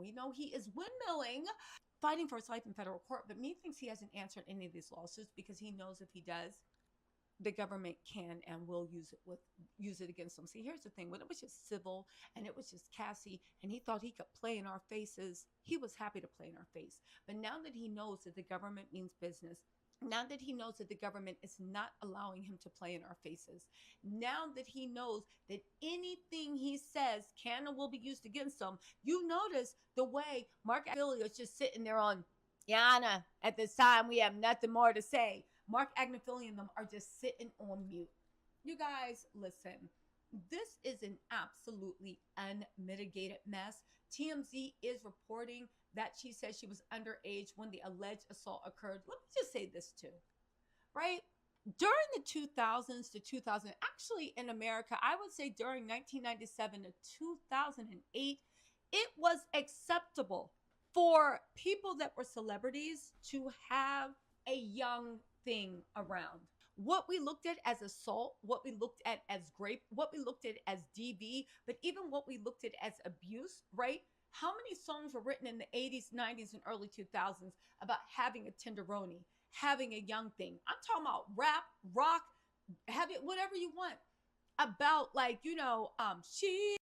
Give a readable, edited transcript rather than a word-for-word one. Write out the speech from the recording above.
We know he is windmilling, fighting for his life in federal court. But me thinks he hasn't answered any of these lawsuits because he knows if he does, the government can and will use it against them. See, here's the thing: when it was just civil and it was just Cassie, and he thought he could play in our faces, he was happy to play in our face. But now that he knows that the government means business, now that he knows that the government is not allowing him to play in our faces, now that he knows that anything he says can and will be used against him, you notice the way Mark Agnifilo is just sitting there on, Yana, at this time we have nothing more to say. Mark Agnifilo and them are just sitting on mute. You guys, listen. This is an absolutely unmitigated mess. TMZ is reporting that she says she was underage when the alleged assault occurred. Let me just say this too, right? During the 2000s to 2000, actually in America, I would say during 1997 to 2008, it was acceptable for people that were celebrities to have a young thing around. What we looked at as assault, what we looked at as rape, what we looked at as DV, but even what we looked at as abuse, right? How many songs were written in the 80s, 90s, and early 2000s about having a tenderoni, having a young thing? I'm talking about rap, rock, have it, whatever you want. About, like, she